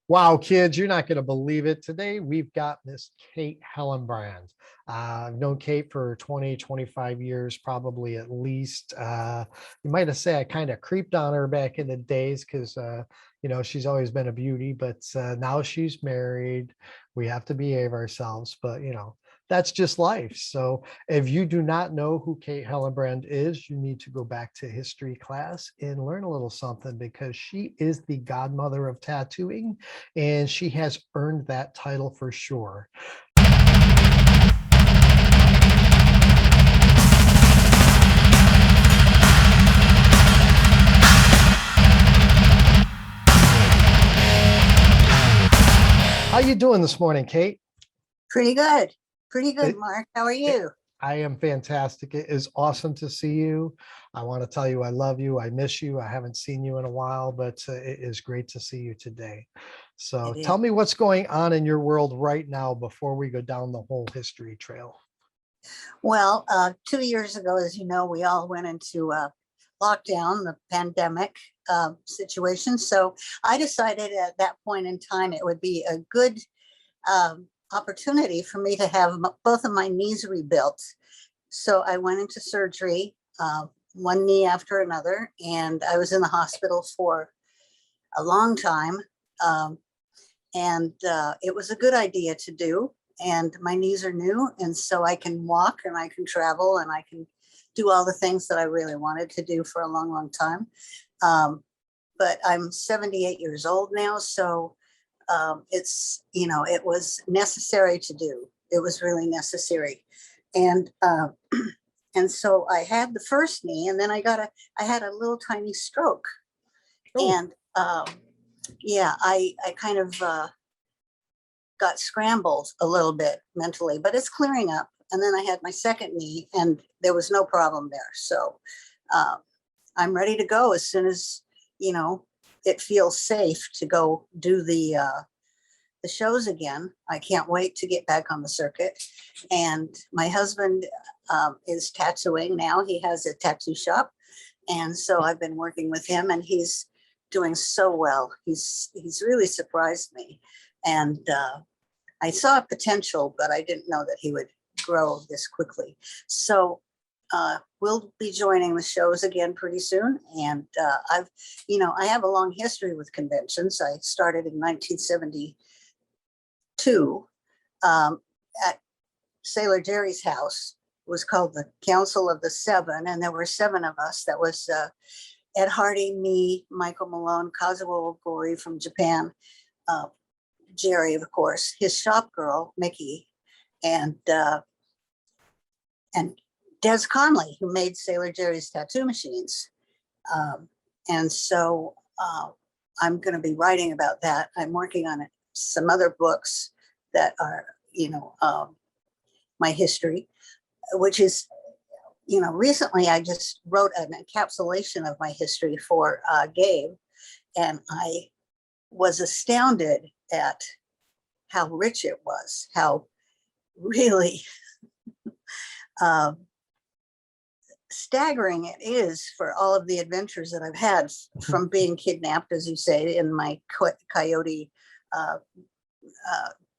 Wow, kids, you're not going to believe it. Today, we've got Miss Kate Hellenbrand. I've known Kate for 20, 25 years, probably at least. You might have said I kind of creeped on her back in the days because, she's always been a beauty, but now she's married. We have to behave ourselves, but, that's just life. So if you do not know who Kate Hellenbrand is, you need to go back to history class and learn a little something because she is the godmother of tattooing and she has earned that title for sure. How you doing this morning, Kate? Pretty good. Pretty good, It, Mark. How are it, you? I am fantastic. It is awesome to see you. I want to tell you I love you. I miss you. I haven't seen you in a while, but it is great to see you today. So It is. tell me what's going on in your world right now before we go down the whole history trail. Well, 2 years ago, as you know, we all went into lockdown, the pandemic situation. So I decided at that point in time it would be a good opportunity for me to have both of my knees rebuilt. So I went into surgery, one knee after another, and I was in the hospital for a long time. Um, and it was a good idea to do. And my knees are new, and so I can walk and I can travel and I can do all the things that I really wanted to do for a long, long time. But I'm 78 years old now, so it was necessary to do. It was really necessary, and and so I had the first knee, and then I had a little tiny stroke, Oh, and yeah, I kind of got scrambled a little bit mentally, but it's clearing up. And then I had my second knee, and there was no problem there. So uh, I'm ready to go as soon as it feels safe to go do the shows again. I can't wait to get back on the circuit. And my husband is tattooing now. He has a tattoo shop, and so I've been working with him, and he's doing so well. He's really surprised me, and I saw potential, but I didn't know that he would grow this quickly. So we'll be joining the shows again pretty soon. And I have a long history with conventions. I started in 1972 at Sailor Jerry's house. It was called the Council of the Seven, and there were seven of us. That was Ed Hardy, me, Michael Malone, Kazuo Oguri from Japan, Jerry, of course, his shop girl, Mickey, and Des Connelly, who made Sailor Jerry's tattoo machines. And so I'm going to be writing about that. I'm working on some other books that are, my history, which is, recently I just wrote an encapsulation of my history for Gabe, and I was astounded at how rich it was, how really staggering it is for all of the adventures that I've had, from being kidnapped, as you say, in my Coyote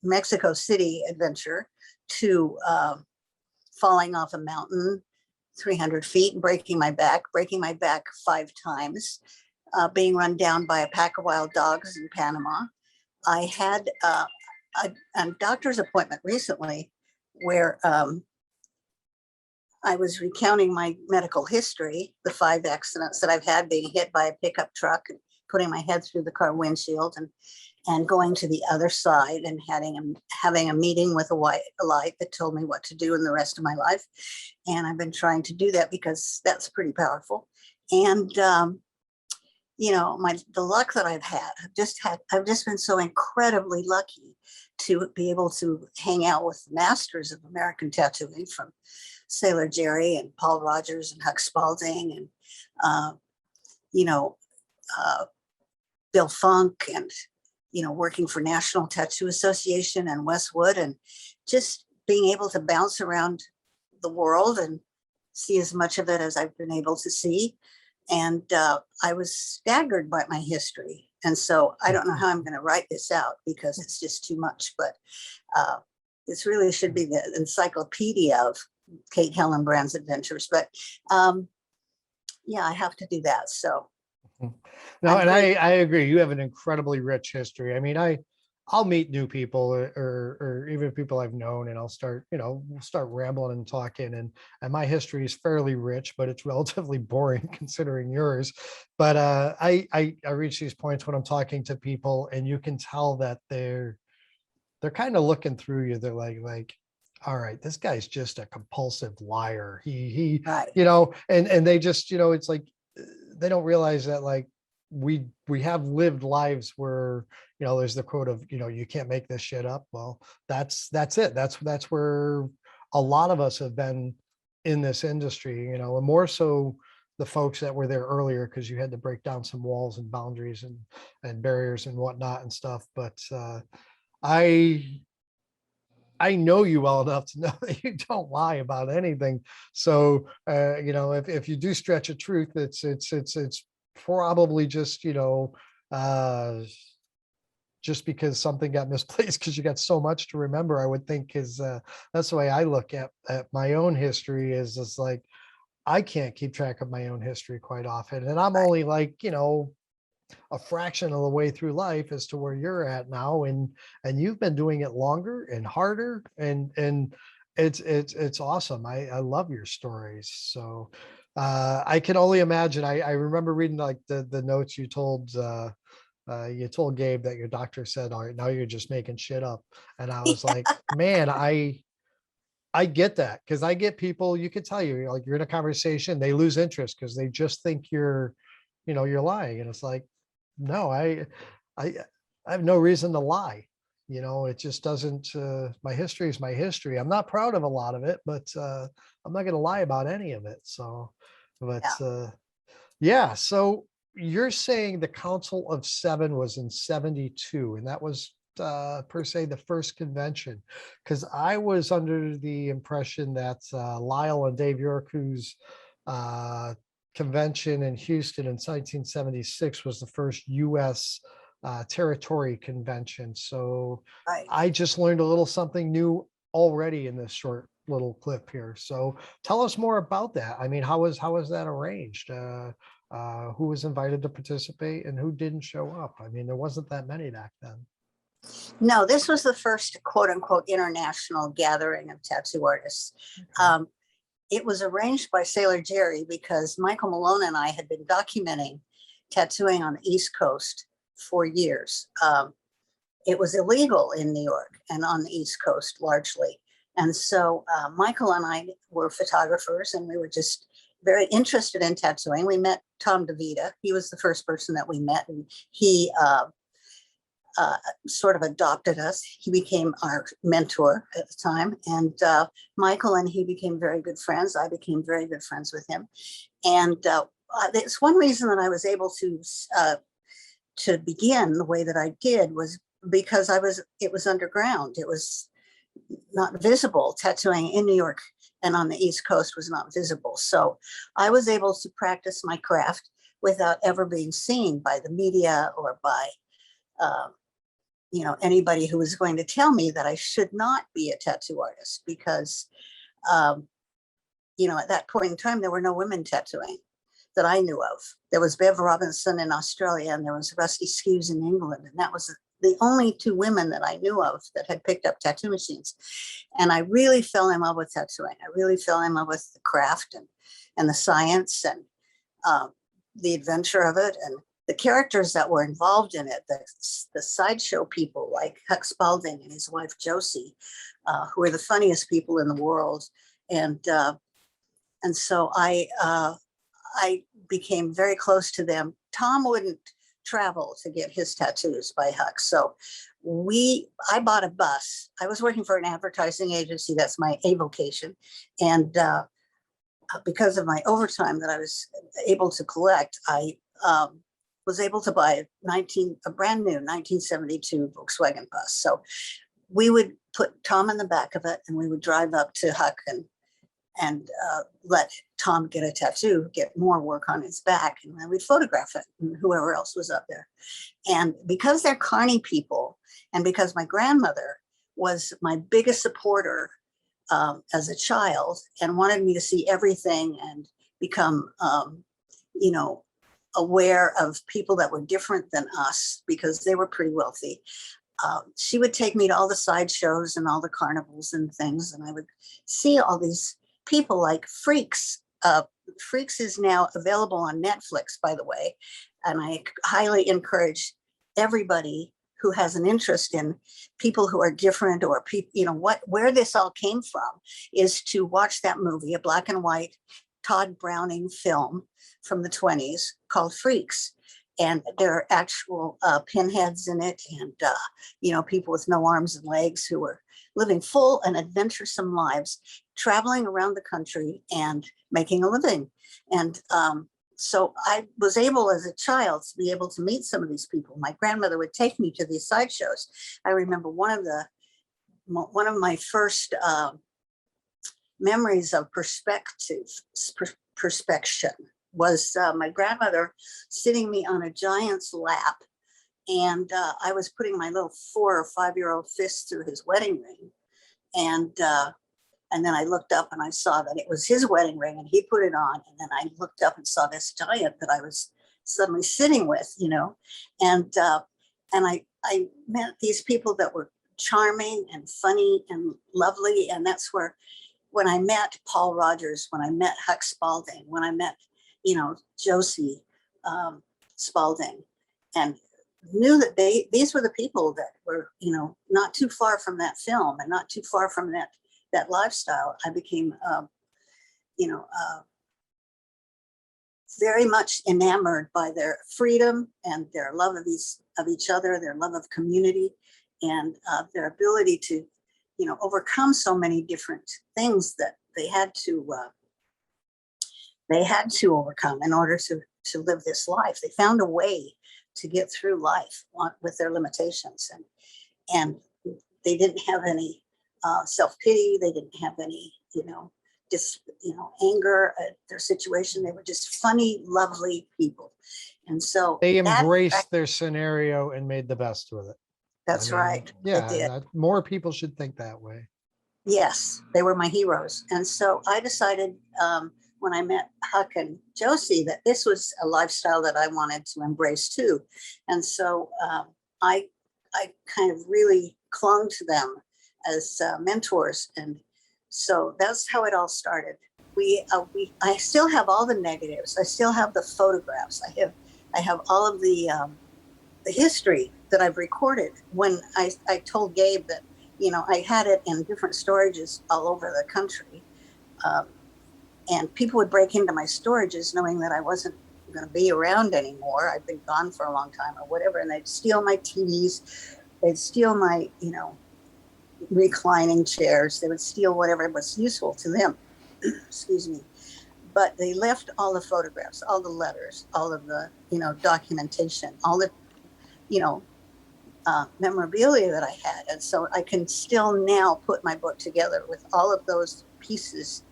Mexico City adventure, to falling off a mountain 300 feet and breaking my back 5 times, being run down by a pack of wild dogs in Panama. I had a doctor's appointment recently where I was recounting my medical history, the 5 accidents that I've had, being hit by a pickup truck and putting my head through the car windshield, and going to the other side and having a meeting with a white light that told me what to do in the rest of my life. And I've been trying to do that because that's pretty powerful. And the luck that I've had, I've just been so incredibly lucky to be able to hang out with the masters of American tattooing, from Sailor Jerry and Paul Rogers and Huck Spalding and Bill Funk, and working for National Tattoo Association and Westwood, and just being able to bounce around the world and see as much of it as I've been able to see. And I was staggered by my history. And so I don't know how I'm going to write this out because it's just too much, but this really should be the encyclopedia of Kate Hellenbrand's adventures. But yeah, I have to do that. So No, and I agree. You have an incredibly rich history. I mean, I'll meet new people or even people I've known, and I'll start, we'll start rambling and talking, and my history is fairly rich, but it's relatively boring considering yours. But I reach these points when I'm talking to people, and you can tell that they're kind of looking through you. They're like, all right, this guy's just a compulsive liar. He, right. And they just, it's like they don't realize that like we have lived lives where, there's the quote of, you can't make this shit up. Well, that's it. That's where a lot of us have been in this industry, and more so the folks that were there earlier, because you had to break down some walls and boundaries and barriers and whatnot and stuff. But I know you well enough to know that you don't lie about anything. So if you do stretch a truth, it's probably just just because something got misplaced, because you got so much to remember. I would think is that's the way I look at my own history. Is like I can't keep track of my own history quite often, and I'm only like a fraction of the way through life as to where you're at now, and you've been doing it longer and harder, and it's awesome. I love your stories. So I can only imagine. I remember reading like the notes you told Gabe that your doctor said, all right, now you're just making shit up. And I was like, man, I get that, because I get people, you could tell like you're in a conversation, they lose interest because they just think you're lying. And it's like, no, I have no reason to lie. It just doesn't, my history is my history. I'm not proud of a lot of it, but I'm not going to lie about any of it. So, but yeah. So you're saying the Council of Seven was in 72, and that was per se the first convention, because I was under the impression that Lyle and Dave Yorku's convention in Houston in 1976 was the first U.S. Territory convention. So Right. I just learned a little something new already in this short little clip here. So tell us more about that. I mean, how was that arranged? Who was invited to participate and who didn't show up? I mean, there wasn't that many back then. No, this was the first quote unquote international gathering of tattoo artists. Okay. It was arranged by Sailor Jerry because Michael Malone and I had been documenting tattooing on the East Coast for years. It was illegal in New York and on the East Coast largely. And so Michael and I were photographers, and we were just very interested in tattooing. We met Tom DeVita. He was the first person that we met, and he sort of adopted us. He became our mentor at the time, and Michael and he became very good friends. I became very good friends with him, and it's one reason that I was able to begin the way that I did was because it was underground. It was not visible. Tattooing in New York and on the East Coast was not visible. So I was able to practice my craft without ever being seen by the media or by anybody who was going to tell me that I should not be a tattoo artist, because at that point in time there were no women tattooing that I knew of. There was Bev Robinson in Australia, and there was Rusty Skews in England, and that was the only two women that I knew of that had picked up tattoo machines. And I really fell in love with tattooing. I really fell in love with the craft and the science and the adventure of it, and the characters that were involved in it, the sideshow people like Huck Spalding and his wife Josie, who were the funniest people in the world. And so I became very close to them. Tom wouldn't travel to get his tattoos by Huck. So I bought a bus. I was working for an advertising agency. That's my avocation. And because of my overtime that I was able to collect, I was able to buy a brand new 1972 Volkswagen bus. So we would put Tom in the back of it, and we would drive up to Huck and let Tom get a tattoo, get more work on his back, and then we'd photograph it, and whoever else was up there. And because they're carny people, and because my grandmother was my biggest supporter as a child and wanted me to see everything and become, you know, aware of people that were different than us because they were pretty wealthy. She would take me to all the sideshows and all the carnivals and things, and I would see all these people like Freaks. Freaks is now available on Netflix, by the way, and I highly encourage everybody who has an interest in people who are different or people, you know, where this all came from, is to watch that movie, a black and white Todd Browning film from the 1920s called Freaks. And there are actual pinheads in it, and you know, people with no arms and legs who are living full and adventuresome lives, traveling around the country and making a living. And so I was able as a child to be able to meet some of these people. My grandmother would take me to these sideshows. I remember one of my first memories of perspection was my grandmother sitting me on a giant's lap, and I was putting my little 4 or 5-year-old fist through his wedding ring, and then I looked up and I saw that it was his wedding ring, and he put it on, and then I looked up and saw this giant that I was suddenly sitting with, you know, and I met these people that were charming and funny and lovely, and that's where, when I met Paul Rogers, when I met Huck Spalding, when I met, you know, Josie Spalding, and knew that these were the people that were, you know, not too far from that film and not too far from that lifestyle. I became, you know, very much enamored by their freedom and their love of each other, their love of community, and their ability to, you know, overcome so many different things that they had to overcome in order to live this life. They found a way to get through life with their limitations, and they didn't have any self-pity. They didn't have any, you know, anger at their situation. They were just funny, lovely people. And so they embraced their scenario and made the best with it. That's right. Yeah, more people should think that way. Yes, they were my heroes. And so I decided when I met Huck and Josie that this was a lifestyle that I wanted to embrace too. And so I kind of really clung to them as mentors. And so that's how it all started. I still have all the negatives. I still have the photographs. I have all of the history that I've recorded. When I told Gabe that, you know, I had it in different storages all over the country, and people would break into my storages knowing that I wasn't going to be around anymore. I'd been gone for a long time or whatever, and they'd steal my TVs, they'd steal my, you know, reclining chairs, they would steal whatever was useful to them. Excuse me. But they left all the photographs, all the letters, all of the, you know, documentation, all the, you know, memorabilia that I had. And so I can still now put my book together with all of those pieces,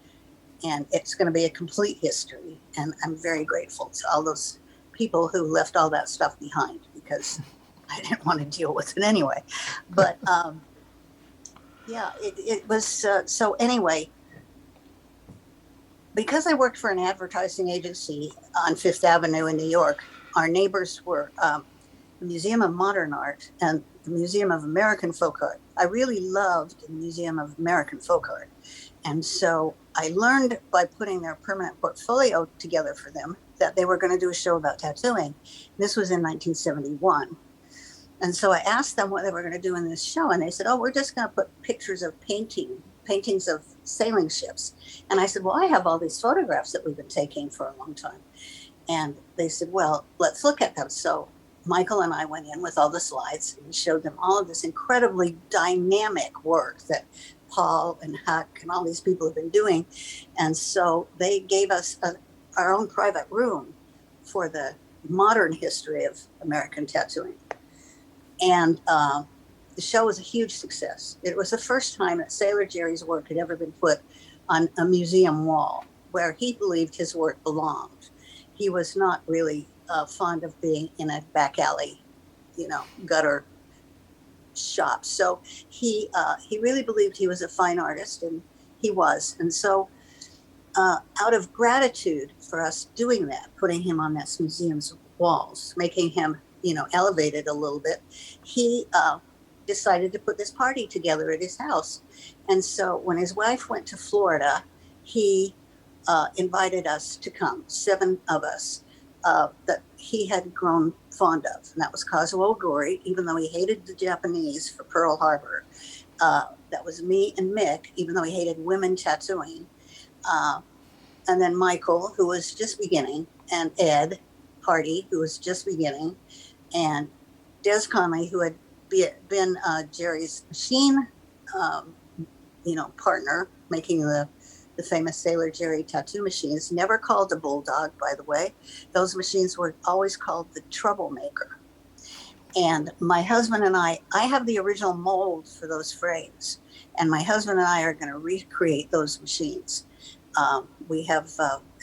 and it's going to be a complete history. And I'm very grateful to all those people who left all that stuff behind, because I didn't want to deal with it anyway. But yeah, it was, so anyway, because I worked for an advertising agency on Fifth Avenue in New York, our neighbors were the Museum of Modern Art and the Museum of American Folk Art. I really loved the Museum of American Folk Art. And so I learned by putting their permanent portfolio together for them that they were going to do a show about tattooing. This was in 1971. And so I asked them what they were going to do in this show. And they said, oh, we're just going to put pictures of paintings of sailing ships. And I said, well, I have all these photographs that we've been taking for a long time. And they said, well, let's look at them. So Michael and I went in with all the slides and showed them all of this incredibly dynamic work that Paul and Huck and all these people have been doing. And so they gave us our own private room for the modern history of American tattooing. And the show was a huge success. It was the first time that Sailor Jerry's work had ever been put on a museum wall where he believed his work belonged. He was not really fond of being in a back alley, gutter shop. So he really believed he was a fine artist, and he was. And so, out of gratitude for us doing that, putting him on that museum's walls, making him, elevated a little bit, he decided to put this party together at his house. And so when his wife went to Florida, he invited us to come, 7 of us, that he had grown fond of. And that was Kazuo Oguri, even though he hated the Japanese for Pearl Harbor. That was me and Mick, even though he hated women tattooing. And then Michael, who was just beginning, and Ed Hardy, who was just beginning, and Des Connelly, who had been Jerry's machine, partner, making the famous Sailor Jerry tattoo machines, never called a bulldog, by the way. Those machines were always called the Troublemaker. And my husband and I have the original mold for those frames, and my husband and I are going to recreate those machines. We have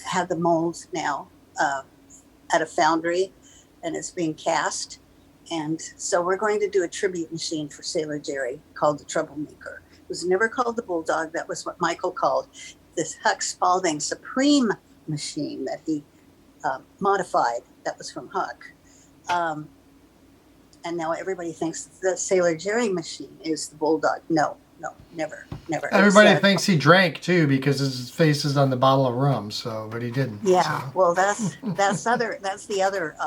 had the molds now at a foundry, and it's being cast. And so we're going to do a tribute machine for Sailor Jerry called the Troublemaker. It was never called the Bulldog. That was what Michael called this Huck Spalding Supreme machine that he modified. That was from Huck. And now everybody thinks the Sailor Jerry machine is the Bulldog. No, never. Everybody thinks he drank too because his face is on the bottle of rum. So, but he didn't. Yeah, so. Well, that's the other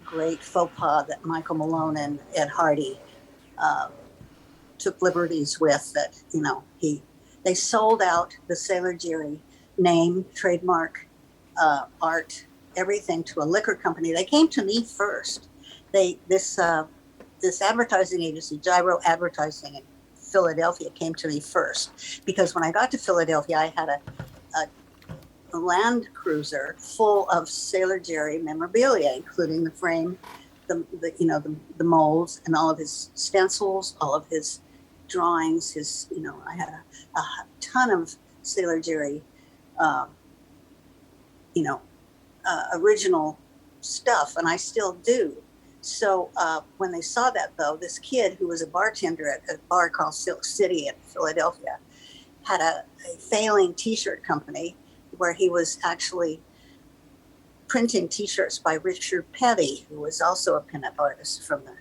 great faux pas that Michael Malone and Ed Hardy took liberties with. That they sold out the Sailor Jerry name, trademark, art, everything to a liquor company. They came to me first. This advertising agency, Gyro Advertising in Philadelphia, came to me first, because when I got to Philadelphia, I had a Land Cruiser full of Sailor Jerry memorabilia, including the frame, the molds, and all of his stencils, all of his drawings. I had a ton of Sailor Jerry, original stuff, and I still do. So when they saw that, though, this kid who was a bartender at a bar called Silk City in Philadelphia had a failing T-shirt company where he was actually printing T-shirts by Richard Petty, who was also a pinup artist from the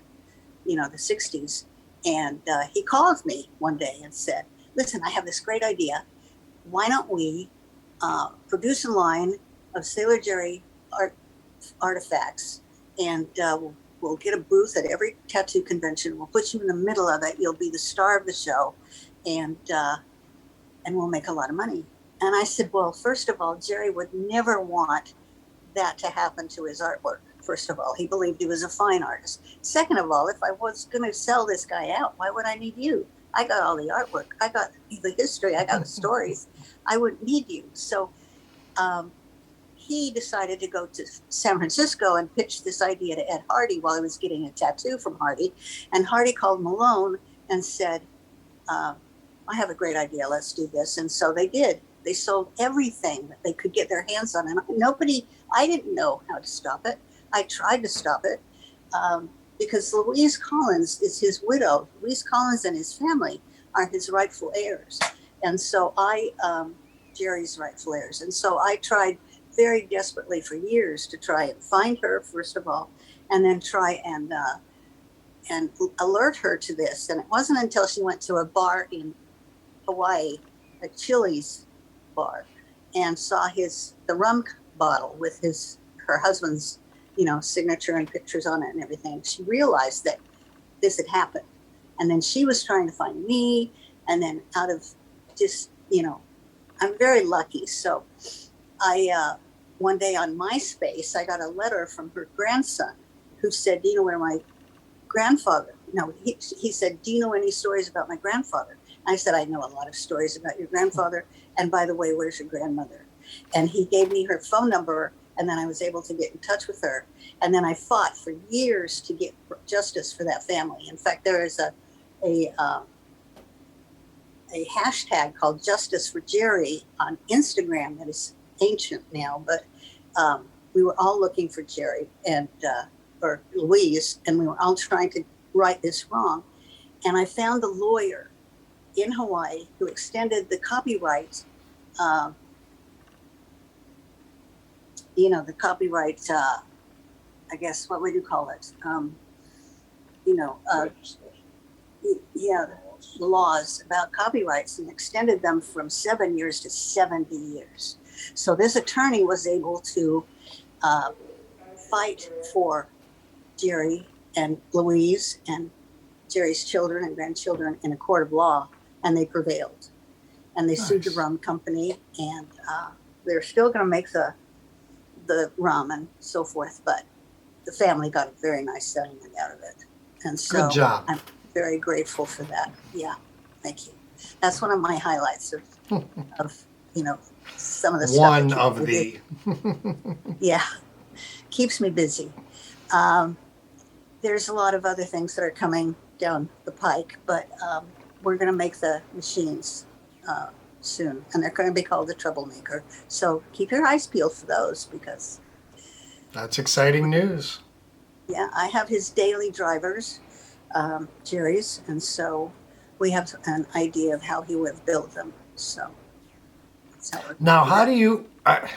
60s. And he called me one day and said, "Listen, I have this great idea. Why don't we produce a line of Sailor Jerry artifacts, and we'll get a booth at every tattoo convention. We'll put you in the middle of it. You'll be the star of the show, and we'll make a lot of money." And I said, "Well, first of all, Jerry would never want that to happen to his artwork. First of all, he believed he was a fine artist. Second of all, if I was going to sell this guy out, why would I need you? I got all the artwork. I got the history. I got the stories. I wouldn't need you." So he decided to go to San Francisco and pitch this idea to Ed Hardy while he was getting a tattoo from Hardy. And Hardy called Malone and said, "I have a great idea. Let's do this." And so they did. They sold everything that they could get their hands on. And I didn't know how to stop it. I tried to stop it because Louise Collins is his widow. Louise Collins and his family are his rightful heirs. And so Jerry's rightful heirs. And so I tried very desperately for years to try and find her, first of all, and then try and alert her to this. And it wasn't until she went to a bar in Hawaii, a Chili's bar, and saw the rum bottle with her husband's signature and pictures on it and everything. She realized that this had happened. And then she was trying to find me, and then out of just, I'm very lucky. So I one day on MySpace, I got a letter from her grandson who said, "Do you know where my grandfather?" No, he said, "Do you know any stories about my grandfather?" I said, "I know a lot of stories about your grandfather. And by the way, where's your grandmother?" And he gave me her phone number, and then I was able to get in touch with her. And then I fought for years to get justice for that family. In fact, there is a hashtag called Justice for Jerry on Instagram that is ancient now, but we were all looking for Jerry and or Louise, and we were all trying to right this wrong. And I found a lawyer in Hawaii who extended the copyright, uh, the copyright, I guess, what would you call it? You know, uh, yeah, the laws about copyrights, and extended them from 7 years to 70 years. So this attorney was able to fight for Jerry and Louise and Jerry's children and grandchildren in a court of law, and they prevailed. And they sued the Nice. rum company, and they're still going to make the rum and so forth, but the family got a very nice settlement out of it. And Good so job. I'm very grateful for that. Yeah, thank you. That's one of my highlights of some of the stuff. One that of you the. do. Yeah, keeps me busy. There's a lot of other things that are coming down the pike, but we're going to make the machines soon, and they're going to be called the Troublemaker. So keep your eyes peeled for those, because That's exciting news. yeah, I have his daily drivers, Jerry's, and so we have an idea of how he would have built them. So that's how we're Now, gonna do that.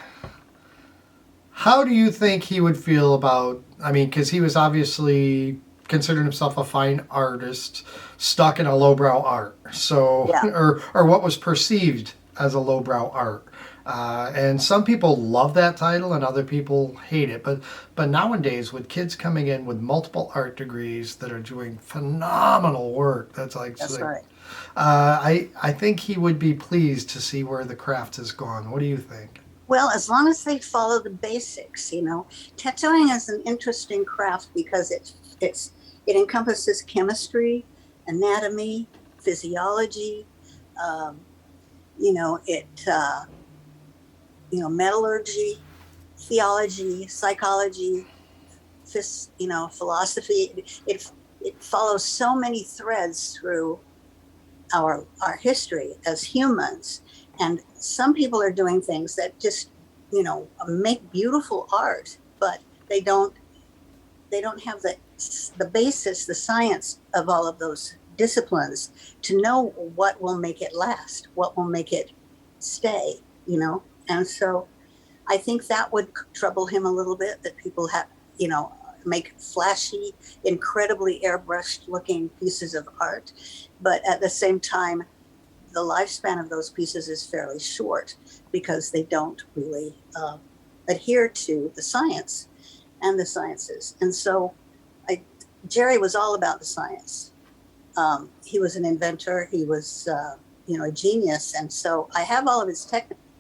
how do you think he would feel about? I mean, because he was obviously considered himself a fine artist, stuck in a lowbrow art. So, Yeah, or what was perceived as a lowbrow art. And some people love that title, and other people hate it. But nowadays, with kids coming in with multiple art degrees that are doing phenomenal work, that's right. I think he would be pleased to see where the craft has gone. What do you think? Well, as long as they follow the basics, tattooing is an interesting craft because it encompasses chemistry, anatomy, physiology, um, it metallurgy, theology, psychology, philosophy. It follows so many threads through our history as humans, and some people are doing things that just make beautiful art, but they don't have the basis, the science of all of those disciplines to know what will make it last, what will make it stay, and so I think that would trouble him a little bit, that people have, make flashy, incredibly airbrushed looking pieces of art. But at the same time, the lifespan of those pieces is fairly short because they don't really adhere to the science and the sciences. And so Jerry was all about the science. He was an inventor. He was, a genius. And so I have all of his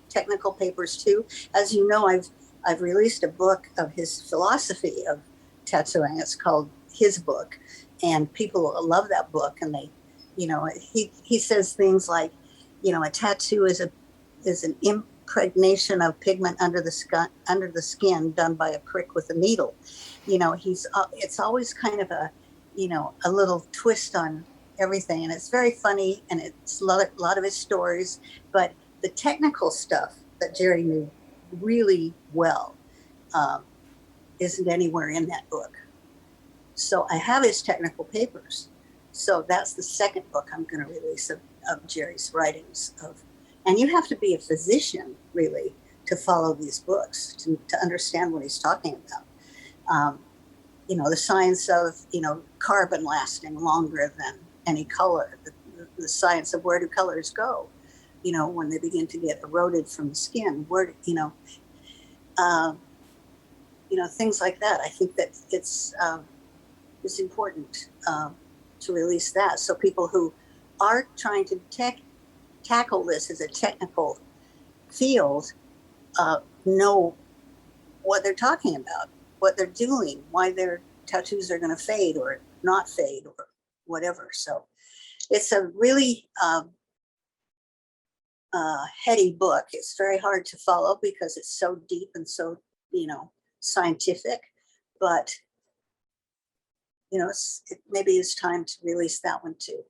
technical papers too. As you know, I've released a book of his philosophy of tattooing. It's called His Book, and people love that book. And they, he says things like, a tattoo is an impregnation of pigment under the skin done by a prick with a needle. It's always kind of a little twist on everything, and it's very funny, and it's a lot of his stories, but the technical stuff that Jerry knew really well isn't anywhere in that book. So I have his technical papers. So that's the second book I'm going to release of Jerry's writings. And you have to be a physician, really, to follow these books, to understand what he's talking about. The science of, carbon lasting longer than any color, the science of where do colors go, when they begin to get eroded from the skin, things like that. I think that it's important to release that, so people who are trying to tackle this as a technical field know what they're talking about, what they're doing, why their tattoos are going to fade or not fade or whatever. So it's a really heady book. It's very hard to follow because it's so deep and so, scientific, but maybe it's time to release that one too.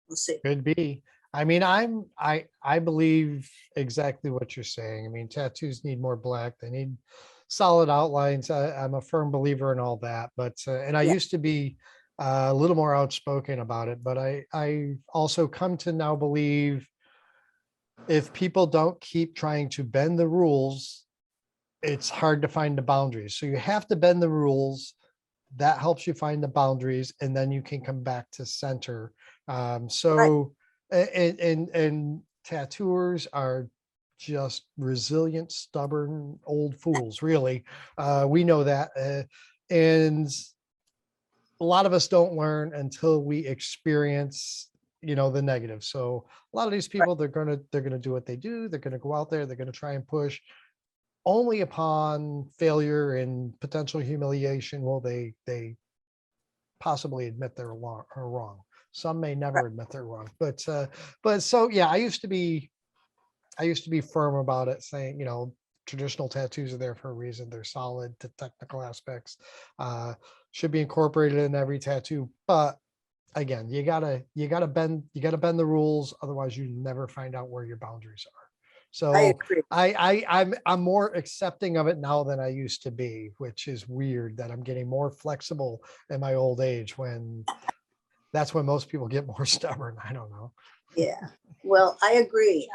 We'll see. Could be. I mean, I believe exactly what you're saying. I mean, tattoos need more black. They need solid outlines. I'm a firm believer in all that. But and I Yeah, used to be a little more outspoken about it. But I also come to now believe if people don't keep trying to bend the rules, it's hard to find the boundaries. So you have to bend the rules. That helps you find the boundaries, and then you can come back to center. right. So, and tattooers are just resilient, stubborn old fools, really. We know that. And a lot of us don't learn until we experience, the negative. So a lot of these Right. people, they're gonna do what they do. They're gonna go out there, they're gonna try and push. Only upon failure and potential humiliation will they possibly admit they're wrong. Some may Right. never admit they're wrong, but so yeah, I used to be firm about it, saying, traditional tattoos are there for a reason. They're solid to technical aspects, uh, should be incorporated in every tattoo. But again, you gotta bend the rules. Otherwise, you never find out where your boundaries are. I So agree. I'm more accepting of it now than I used to be, which is weird that I'm getting more flexible in my old age when that's when most people get more stubborn. I don't know. Yeah. Well, I agree.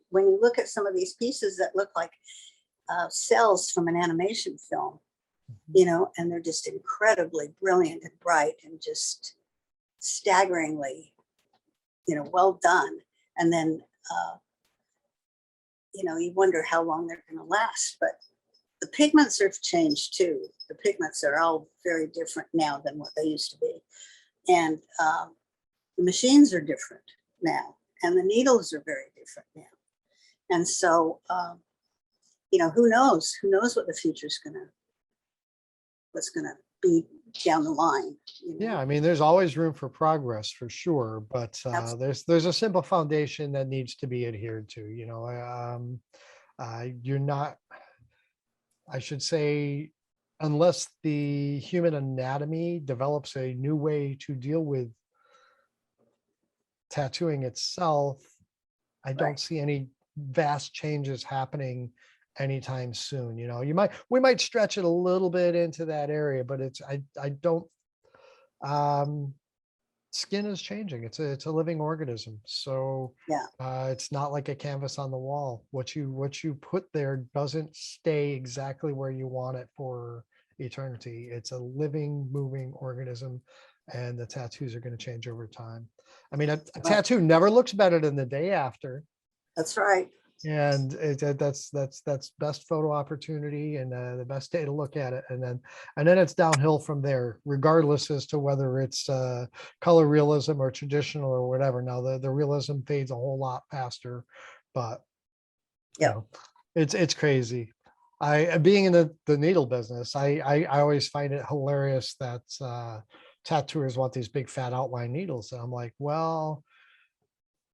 When you look at some of these pieces that look like cells from an animation film, and they're just incredibly brilliant and bright and just staggeringly, well done. And then, uh, you wonder how long they're going to last. But the pigments have changed too. The pigments are all very different now than what they used to be. And the machines are different now. And the needles are very different now. And so, who knows? Who knows what the future's what's gonna be down the line? Yeah, I mean, there's always room for progress for sure, but Absolutely. there's a simple foundation that needs to be adhered to. You're not, I should say, unless the human anatomy develops a new way to deal with tattooing itself, I don't Right. see any vast changes happening anytime soon. We might stretch it a little bit into that area, but I don't um skin is changing. It's a living organism. So Yeah. it's not like a canvas on the wall. What you put there doesn't stay exactly where you want it for eternity. It's a living, moving organism, and the tattoos are going to change over time. I mean, a Right. tattoo never looks better than the day after, That's right. and that's best photo opportunity and the best day to look at it, and then it's downhill from there, regardless as to whether it's color realism or traditional or whatever. Now the realism fades a whole lot faster, but you Yep. know it's crazy. I being in the needle business, I always find it hilarious that tattooers want these big fat outline needles, and I'm like, well,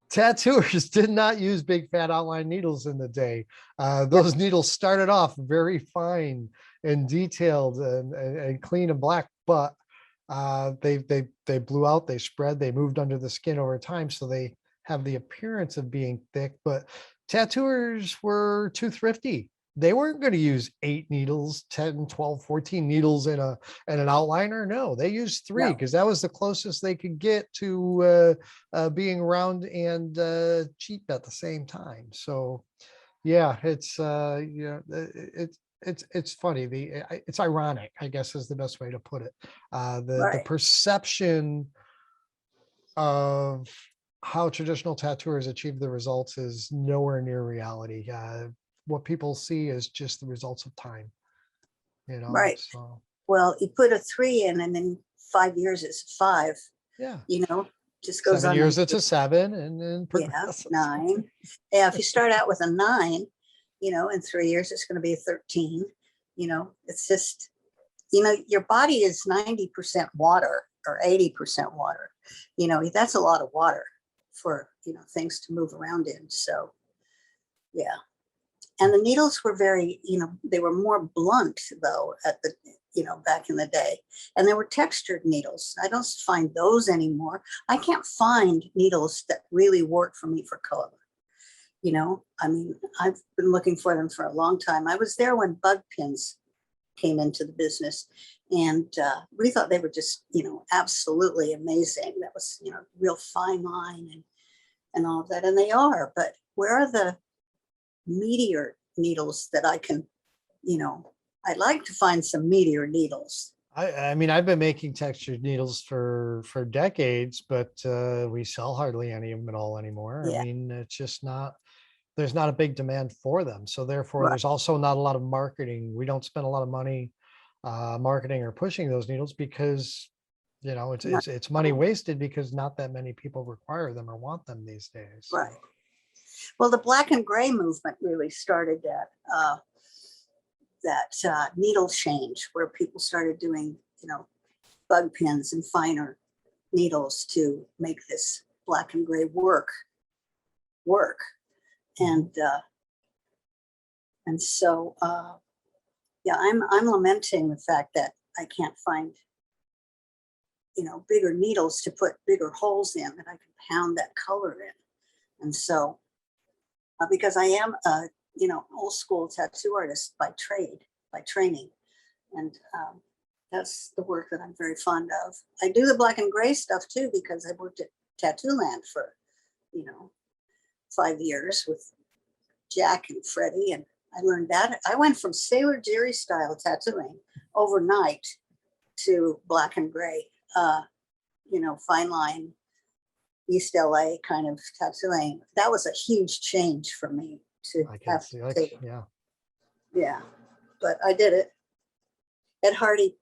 tattooers did not use big fat outline needles in the day. Yep. Those needles started off very fine and detailed and clean and black, but they blew out, they spread, they moved under the skin over time, so they have the appearance of being thick. But tattooers were too thrifty. They weren't going to use 8 needles, 10, 12, 14 needles in an outliner. No, they used three No. because that was the closest they could get to being round and cheap at the same time. So yeah, it's funny. It's ironic, I guess, is the best way to put it. The Right. perception of how traditional tattooers achieve the results is nowhere near reality. What people see is just the results of time. Right. So Well, you put a 3 in, and then 5 years it's 5. yeah, You know, just goes 7 years on. it's a 7, and then Yeah, progresses. 9. Yeah, if you start out with a 9, in 3 years it's going to be a 13. It's just, your body is 90% water or 80% water. That's a lot of water for, things to move around in. So, yeah. And the needles were very, they were more blunt though back in the day. And there were textured needles. I don't find those anymore. I can't find needles that really work for me for color. I mean, I've been looking for them for a long time. I was there when bug pins came into the business, and we thought they were just, absolutely amazing. That was, real fine line and all of that. And they are, but where are the meteor needles that I can, I'd like to find some meteor needles. I mean, I've been making textured needles for decades, but we sell hardly any of them at all anymore. Yeah. I mean, it's just not, there's not a big demand for them. So therefore, Right. there's also not a lot of marketing. We don't spend a lot of money marketing or pushing those needles because, it's money wasted because not that many people require them or want them these days. Right. Well, the black and gray movement really started that needle change where people started doing, bug pins and finer needles to make this black and gray work. And so yeah, I'm lamenting the fact that I can't find bigger needles to put bigger holes in that I can pound that color in. And so because I am a old school tattoo artist by training, and that's the work that I'm very fond of. I do the black and gray stuff too because I worked at Tattoo Land for 5 years with Jack and Freddie, and I learned that. I went from Sailor Jerry style tattooing overnight to black and gray, fine line, East LA kind of tattooing. That was a huge change for me to I can have see, to take. Yeah, but I did it. Ed Hardy,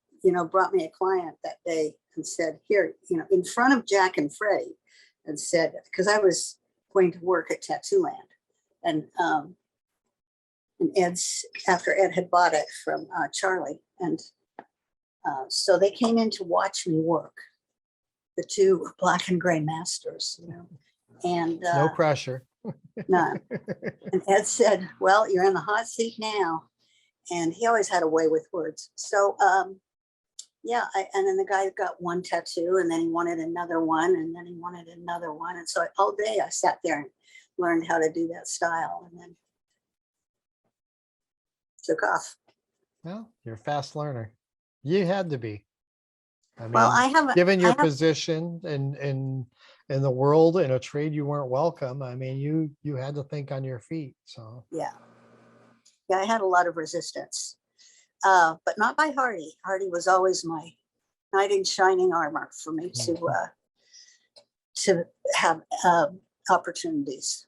brought me a client that day and said, here, in front of Jack and Freddie, and said, because I was going to work at Tattoo Land, and Ed's, after Ed had bought it from Charlie, and so they came in to watch me work, the two black and gray masters, and no pressure. none. And Ed said, well, you're in the hot seat now. And he always had a way with words. So yeah, and then the guy got one tattoo, and then he wanted another one, and then he wanted another one. And so all day I sat there and learned how to do that style, and then took off. Well, you're a fast learner. You had to be. I mean, Well, I haven't, given your position in the world, in a trade you weren't welcome. I mean, you had to think on your feet. So yeah, I had a lot of resistance, but not by Hardy. Hardy was always my knight in shining armor for me to have opportunities.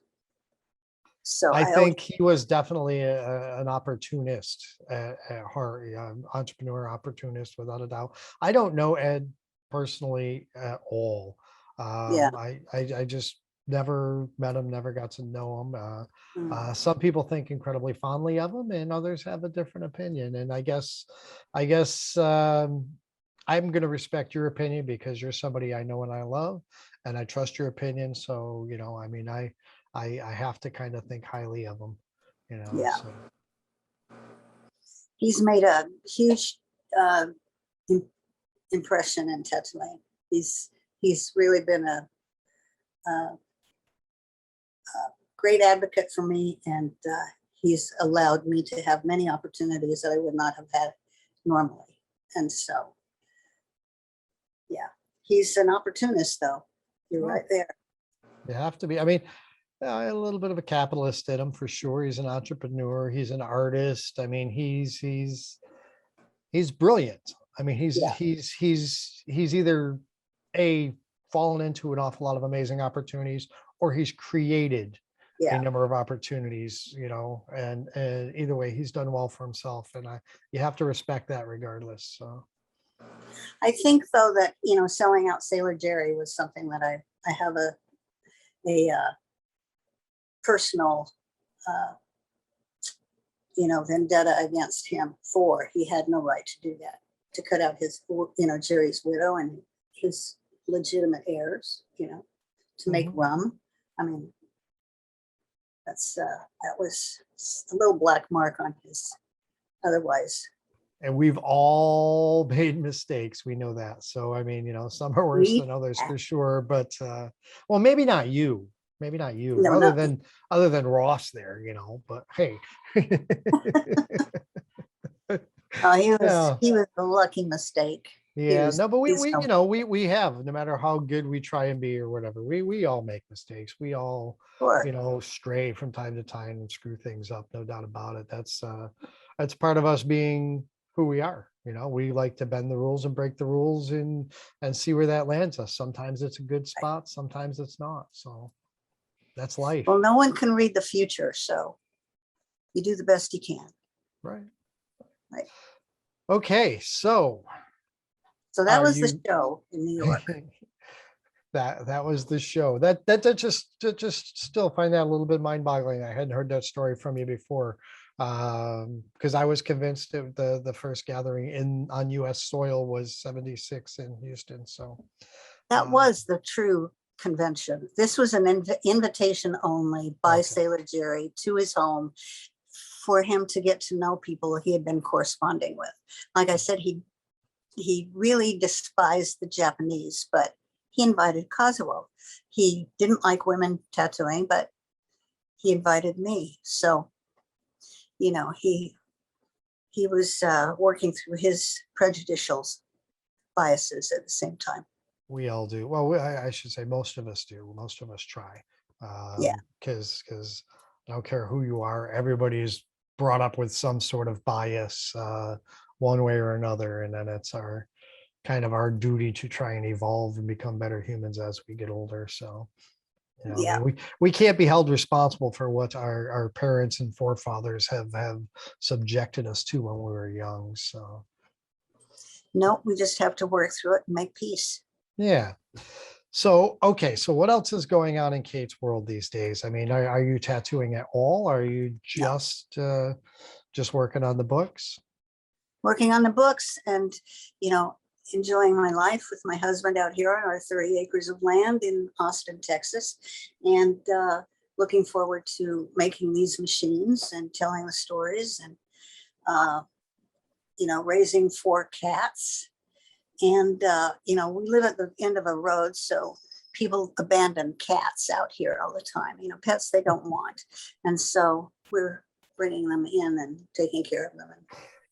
So I think he was definitely an opportunist at heart, entrepreneur, opportunist, without a doubt. I don't know Ed personally at all. Yeah. I just never met him, never got to know him. Some people think incredibly fondly of him, and others have a different opinion. And I guess I'm going to respect your opinion because you're somebody I know and I love, and I trust your opinion. So, I mean, I have to kind of think highly of him, Yeah. So. He's made a huge impression in tattooing. He's really been a great advocate for me, and he's allowed me to have many opportunities that I would not have had normally. And so, yeah, he's an opportunist, though. You're right there. You have to be. I mean, a little bit of a capitalist in him for sure. He's an entrepreneur. He's an artist. I mean, he's brilliant. I mean, he's either fallen into an awful lot of amazing opportunities, or he's created a number of opportunities, and either way, he's done well for himself, and you have to respect that regardless. So I think, though, that selling out Sailor Jerry was something that I have a personal vendetta against him for. He had no right to do that, to cut out his Jerry's widow and his legitimate heirs, to make rum. I mean, that was a little black mark on his otherwise And we've all made mistakes. We know that. So, I mean, some are worse We, than others for sure, but, well, maybe not you, no, other not me. than Ross there, but hey. He was Yeah. he was a lucky mistake. Yeah, no, but He's no we have, no matter how good we try and be or whatever, we all make mistakes. We all, sure. stray from time to time and screw things up, no doubt about it. That's part of us being who we are. We like to bend the rules and break the rules and see where that lands us. Sometimes it's a good spot, sometimes it's not. So that's life. Well, no one can read the future, so you do the best you can. Right. Right. Okay, so So that are was the you show in New York. that was the show that just still find that a little bit mind-boggling. I hadn't heard that story from you before, because I was convinced that the first gathering on US soil was 76 in Houston. So That was the true convention. This was an invitation only by okay. Sailor Jerry to his home for him to get to know people he had been corresponding with. Like I said, he really despised the Japanese, but he invited Kazuo. He didn't like women tattooing, but he invited me. So, he was working through his prejudicial biases at the same time. We all do. Well, I should say most of us do. Most of us try. Yeah. Because I don't care who you are, everybody is brought up with some sort of bias, one way or another, and then it's our duty to try and evolve and become better humans as we get older. So, I Yeah. mean, we can't be held responsible for what our parents and forefathers have subjected us to when we were young. So, No, we just have to work through it and make peace. yeah. So, okay. So what else is going on in Kate's world these days? I mean, are you tattooing at all? Are you No. just working on the books? Working on the books and, enjoying my life with my husband out here on our 30 acres of land in Austin, Texas, and looking forward to making these machines and telling the stories and, raising 4 cats. And, we live at the end of a road, so people abandon cats out here all the time, pets they don't want. And so we're bringing them in and taking care of them. And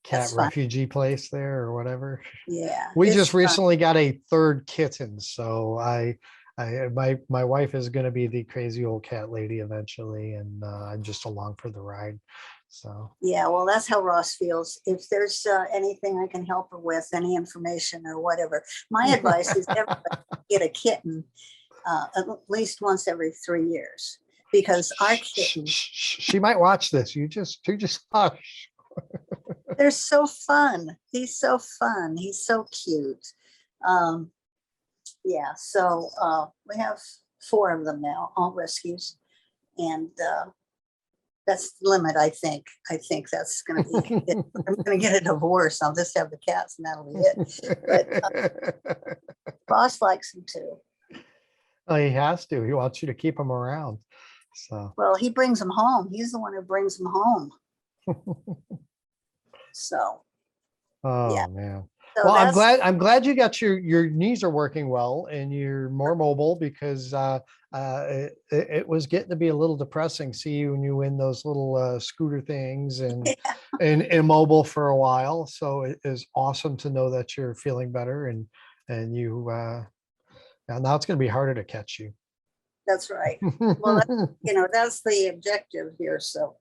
Cat refugee place there or whatever. Yeah. We just recently got a 3rd kitten. So my wife is going to be the crazy old cat lady eventually. And I'm just along for the ride. So, yeah, well, that's how Ross feels. If there's anything I can help her with, any information or whatever, my advice is everybody get a kitten at least once every 3 years, because our kitten, she might watch this. You just hush. they're so fun. He's so fun. He's so cute. Yeah, so we have 4 of them now, all rescues, and that's the limit. I think that's going to be it. I'm going to get a divorce. I'll just have the cats and that'll be it. But Ross likes them too. Oh, he has to. He wants you to keep him around. So, well, he brings them home. He's the one who brings them home. So, oh yeah. man. So well, I'm glad you got your knees are working well and you're more mobile, because it was getting to be a little depressing. See you in those little scooter things and and immobile for a while. So it is awesome to know that you're feeling better and you now it's going to be harder to catch you. That's right. Well, that's the objective here. So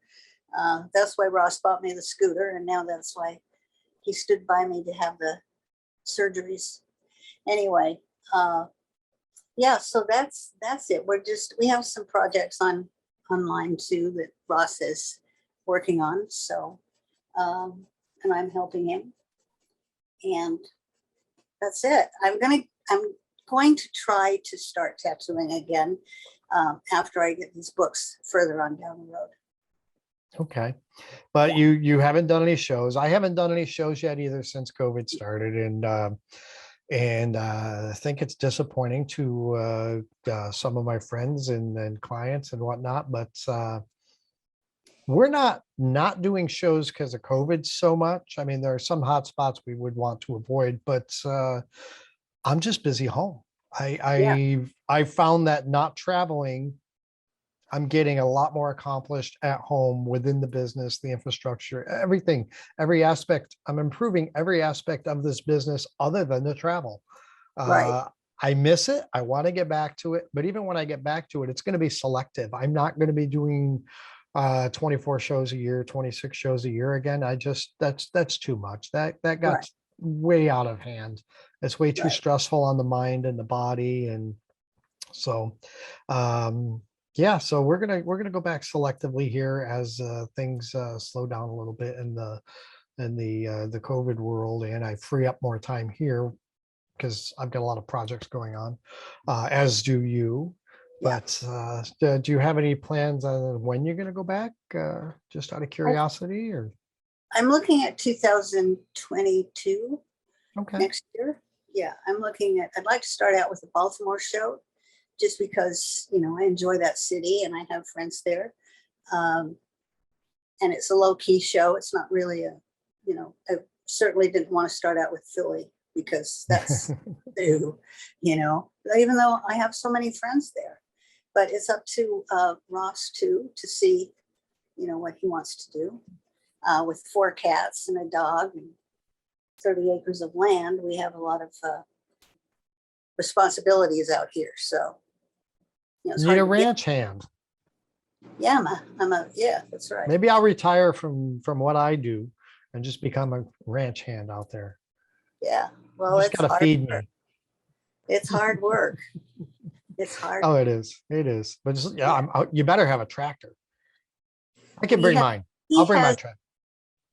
that's why Ross bought me the scooter, and now that's why he stood by me to have the surgeries. Anyway, yeah, so that's it. We have some projects online too that Ross is working on. So, and I'm helping him, and that's it. I'm going to try to start tattooing again after I get these books further on down the road. Okay. But Yeah. you haven't done any shows. I haven't done any shows yet either since COVID started. And I think it's disappointing to some of my friends and clients and whatnot, but we're not doing shows because of COVID so much. I mean, there are some hot spots we would want to avoid, but I'm just busy home. Yeah, I found that not traveling, I'm getting a lot more accomplished at home within the business, the infrastructure, everything, every aspect. I'm improving every aspect of this business other than the travel. right, Uh, I miss it. I want to get back to it, but even when I get back to it, it's going to be selective. I'm not going to be doing 24 shows a year, 26 shows a year again. I just that's too much. That right, got way out of hand. It's way too right. stressful on the mind and the body, and so um yeah, so we're gonna go back selectively here as things slow down a little bit in the COVID world, and I free up more time here because I've got a lot of projects going on, as do you. Yeah. But do you have any plans on when you're going to go back? Just out of I- curiosity, or I'm looking at 2022 okay, next year. Yeah, I'd like to start out with the Baltimore show just because, I enjoy that city and I have friends there. Um, and it's a low key show. It's not really I certainly didn't want to start out with Philly because that's new, even though I have so many friends there. But it's up to Ross too to see, what he wants to do. With 4 cats and a dog and 30 acres of land, we have a lot of responsibilities out here. So, it's need hard a to get. ranch hand. Yeah, yeah, that's right. Maybe I'll retire from what I do and just become a ranch hand out there. Yeah. You Well, just it's gotta hard feed work. me. It's hard work. It's hard Oh, work. it is. It is. But just, yeah, Yeah. you better have a tractor. I can He bring has, mine. I'll he bring my has, tractor.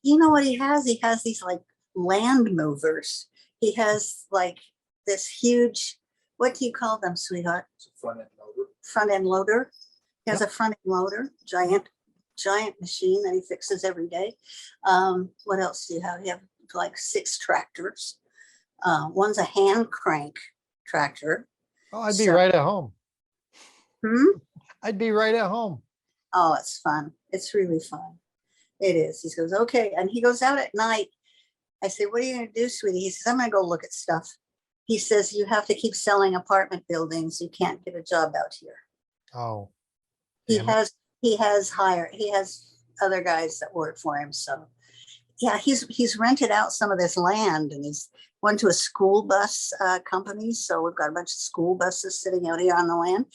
you know what he has? He has these like land movers. He has like this huge, what do you call them, sweetheart? Front end loader. Front end loader. He has Yep. a front end loader, giant machine that he fixes every day. What else do you have? You have like 6 tractors. One's a hand crank tractor. Oh, I'd be So, right at home. hmm? I'd be right at home. Oh, it's fun. It's really fun. It is. He goes, okay. And he goes out at night. I say, what are you going to do, sweetie? He says, I'm going to go look at stuff. He says, you have to keep selling apartment buildings. You can't get a job out here. Oh, He damn it. has, he has other guys that work for him. So yeah, he's rented out some of this land and he's went to a school bus company. So we've got a bunch of school buses sitting out here on the land that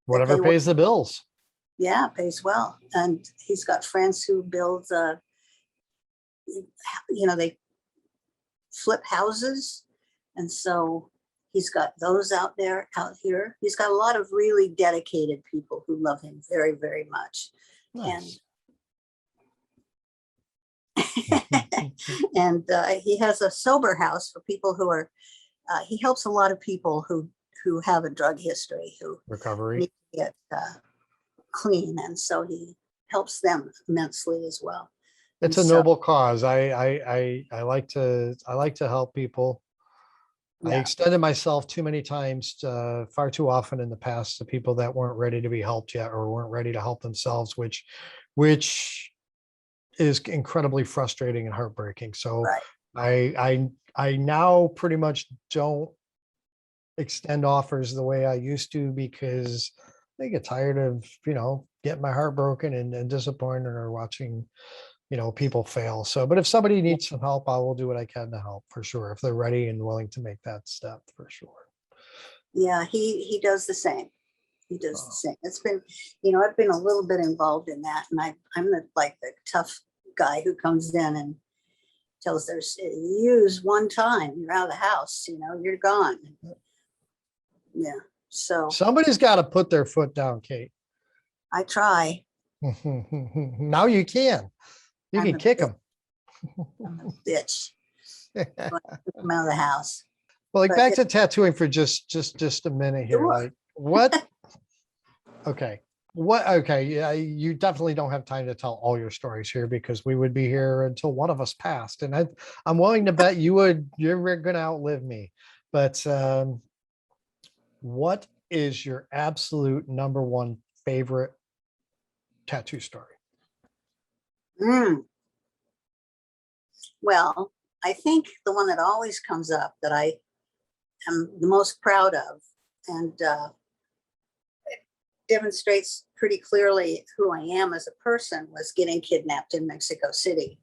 Whatever pays the bills. yeah, pays well. And he's got friends who build, they flip houses. And so he's got those out here. He's got a lot of really dedicated people who love him very, very much. Nice. And he has a sober house for people who are, he helps a lot of people who have a drug history, who Recovery. need to get clean. And so he helps them immensely as well. It's And a so, noble cause. I like to help people. I yeah, extended myself too many times, far too often in the past, to people that weren't ready to be helped yet or weren't ready to help themselves, which is incredibly frustrating and heartbreaking. So right. I now pretty much don't extend offers the way I used to because I get tired of, getting my heart broken and disappointed or watching, people fail. So, but if somebody needs some help, I will do what I can to help for sure. If they're ready and willing to make that step for sure. Yeah, he does the same. He does the Oh. same. It's been, I've been a little bit involved in that, and I'm the tough guy who comes in and tells their use one time, you're out of the house, you're gone. Yeah. So Somebody's got to put their foot down, Kate. I try. Now you can. You I'm can a kick bitch. them. I'm a bitch. I'm out of the house. Well, like But back to tattooing for just a minute here. Sure. Like what? Okay. Okay. Yeah, you definitely don't have time to tell all your stories here because we would be here until one of us passed. And I'm willing to bet you're going to outlive me. But what is your absolute number one favorite tattoo story? Mm. Well, I think the one that always comes up that I am the most proud of and demonstrates pretty clearly who I am as a person was getting kidnapped in Mexico City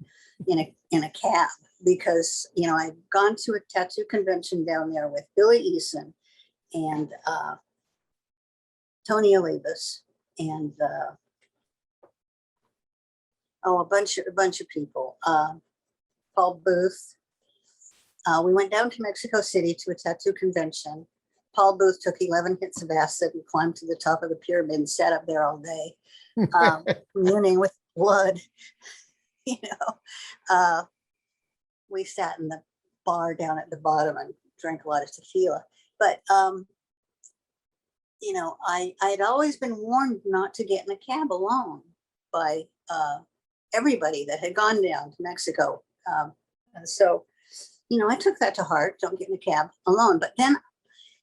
in a cab because I'd gone to a tattoo convention down there with Billy Eason and Tony Olivas and a bunch of people. Paul Booth. We went down to Mexico City to a tattoo convention. Paul Booth took 11 hits of acid and climbed to the top of the pyramid and sat up there all day, communing with blood. We sat in the bar down at the bottom and drank a lot of tequila. But I had always been warned not to get in a cab alone by everybody that had gone down to Mexico. And so, I took that to heart. Don't get in a cab alone. But then,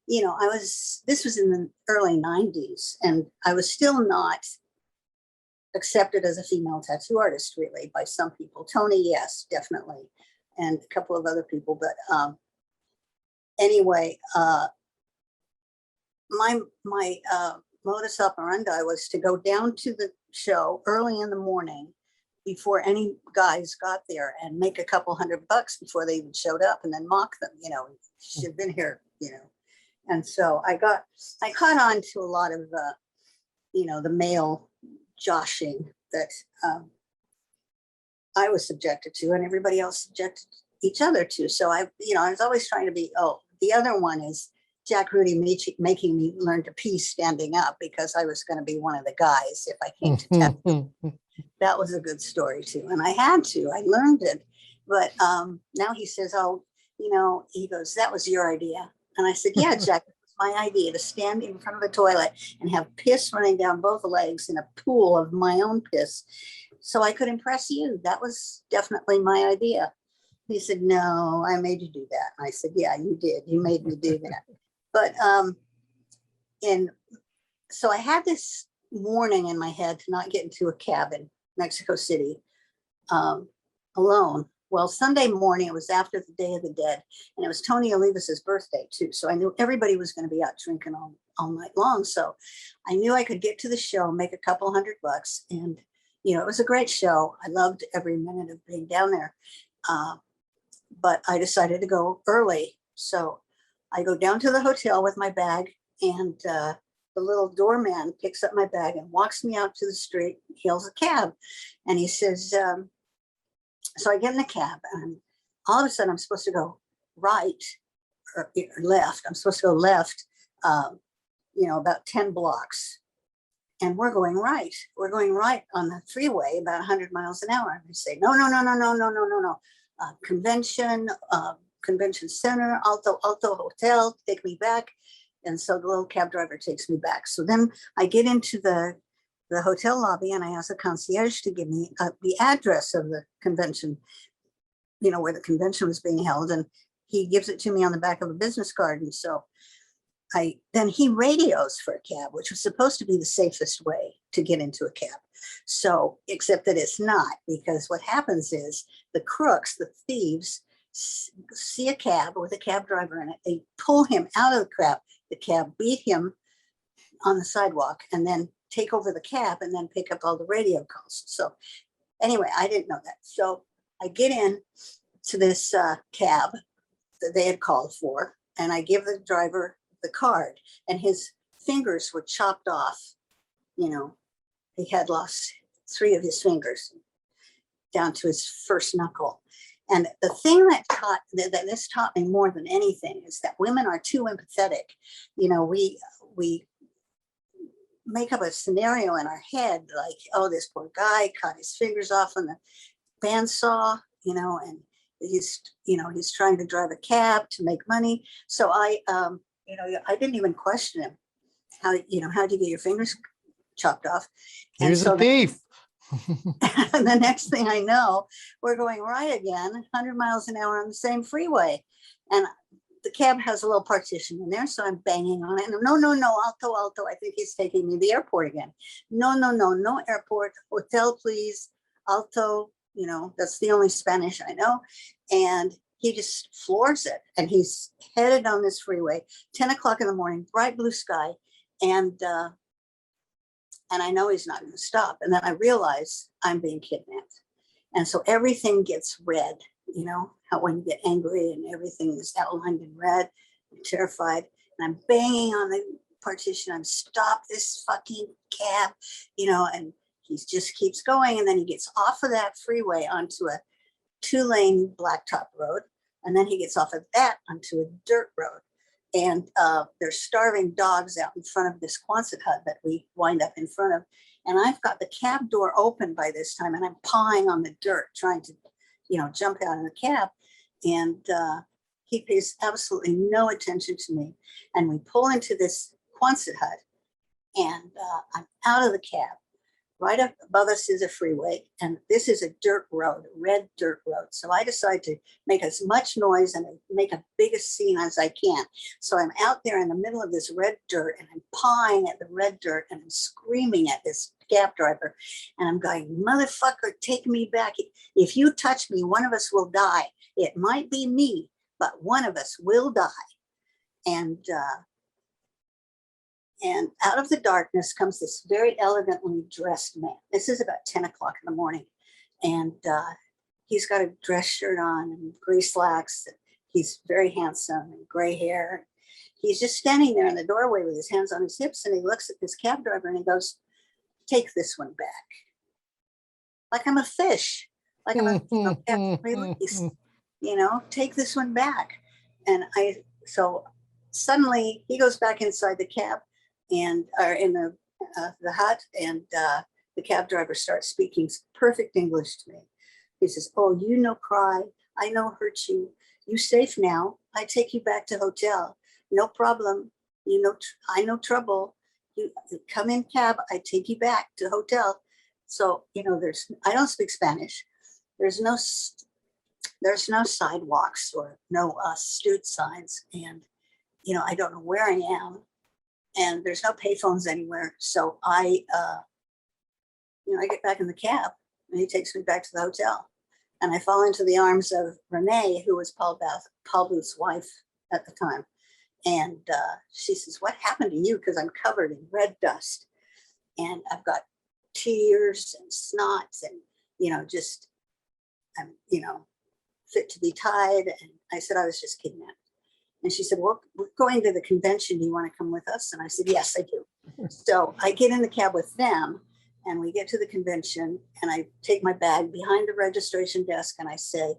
this was in the early 90s, and I was still not accepted as a female tattoo artist, really, by some people. Tony, yes, definitely, and a couple of other people. But anyway, my modus operandi was to go down to the show early in the morning before any guys got there and make a couple $100 before they even showed up and then mock them, she'd been here, And so I caught on to a lot of, the male joshing that I was subjected to and everybody else subjected each other to. So I was always trying to be, the other one is Jack Rudy making me learn to pee standing up because I was going to be one of the guys if I came to tattoo. That was a good story too. And I learned it. But now he says, he goes, that was your idea. And I said, yeah, Jack, it was my idea to stand in front of a toilet and have piss running down both legs in a pool of my own piss so I could impress you. That was definitely my idea. He said, no, I made you do that. And I said, yeah, you did. You made me do that. But so I had this warning in my head to not get into a cab in Mexico City alone. Well, Sunday morning, it was after the Day of the Dead, and it was Tony Olivas's birthday too. So I knew everybody was going to be out drinking all night long. So I knew I could get to the show, make a couple $100, and it was a great show. I loved every minute of being down there. But I decided to go early. So I go down to the hotel with my bag, and the little doorman picks up my bag and walks me out to the street, hails a cab. And he says, so I get in the cab, and all of a sudden I'm supposed to go right or left. I'm supposed to go left, about 10 blocks. And we're going right. We're going right on the freeway about 100 miles an hour. And they say, no. Convention center, Alto Hotel, take me back. And so the little cab driver takes me back. So then I get into the hotel lobby and I ask the concierge to give me the address of the convention, where the convention was being held. And he gives it to me on the back of a business card. And so then he radios for a cab, which was supposed to be the safest way to get into a cab. So, except that it's not, because what happens is the crooks, the thieves, see a cab with a cab driver in it. They pull him out of the cab, beat him on the sidewalk, and then take over the cab and then pick up all the radio calls. So anyway, I didn't know that. So I get in to this cab that they had called for, and I give the driver the card, and his fingers were chopped off. He had lost 3 of his fingers down to his first knuckle. And the thing that this taught me more than anything is that women are too empathetic. We make up a scenario in our head like, oh, this poor guy cut his fingers off on the bandsaw, and he's trying to drive a cab to make money. So I didn't even question him. How'd you get your fingers chopped off? He was a thief. And the next thing I know, we're going right again, 100 miles an hour on the same freeway. And the cab has a little partition in there, so I'm banging on it. And no, Alto, I think he's taking me to the airport again. No, airport, hotel, please. Alto, you know, that's the only Spanish I know. And he just floors it. And he's headed on this freeway, 10 o'clock in the morning, bright blue sky. And I know he's not going to stop. And then I realize I'm being kidnapped. And so everything gets red, you know, how when you get angry and everything is outlined in red, I'm terrified. And I'm banging on the partition. I'm stop this fucking cab, you know, and he just keeps going. And then he gets off of that freeway onto a 2-lane blacktop road. And then he gets off of that onto a dirt road. And there's starving dogs out in front of this Quonset hut that we wind up in front of. And I've got the cab door open by this time, and I'm pawing on the dirt, trying to, you know, jump out of the cab. And he pays absolutely no attention to me. And we pull into this Quonset hut, and I'm out of the cab. Right up above us is a freeway, and this is a dirt road, a red dirt road. So I decide to make as much noise and make a biggest scene as I can. So I'm out there in the middle of this red dirt, and I'm pawing at the red dirt, and I'm screaming at this cab driver, and I'm going, motherfucker, take me back. If you touch me, one of us will die. It might be me, but one of us will die. And out of the darkness comes this very elegantly dressed man. This is about 10 o'clock in the morning. And he's got a dress shirt on and gray slacks. He's very handsome and gray hair. He's just standing there in the doorway with his hands on his hips. And he looks at this cab driver and he goes, take this one back. Like I'm a fish. Like I'm a release. You know, take this one back. And so suddenly he goes back inside the cab and are in the hut, and the cab driver starts speaking perfect English to me. He says, oh, you no cry, I no hurt you, you safe now, I take you back to hotel, no problem, you know, I no trouble, you come in cab, I take you back to hotel. So, you know, I don't speak Spanish, there's no sidewalks or no street signs, and you know, I don't know where I am. And there's no payphones anywhere. So I get back in the cab and he takes me back to the hotel. And I fall into the arms of Renee, who was Paul Booth's wife at the time. And she says, what happened to you? Because I'm covered in red dust. And I've got tears and snots and, you know, just, I'm, you know, fit to be tied. And I said, I was just kidnapped. And she said, well, we're going to the convention. Do you want to come with us? And I said, yes, I do. So I get in the cab with them and we get to the convention and I take my bag behind the registration desk and I say,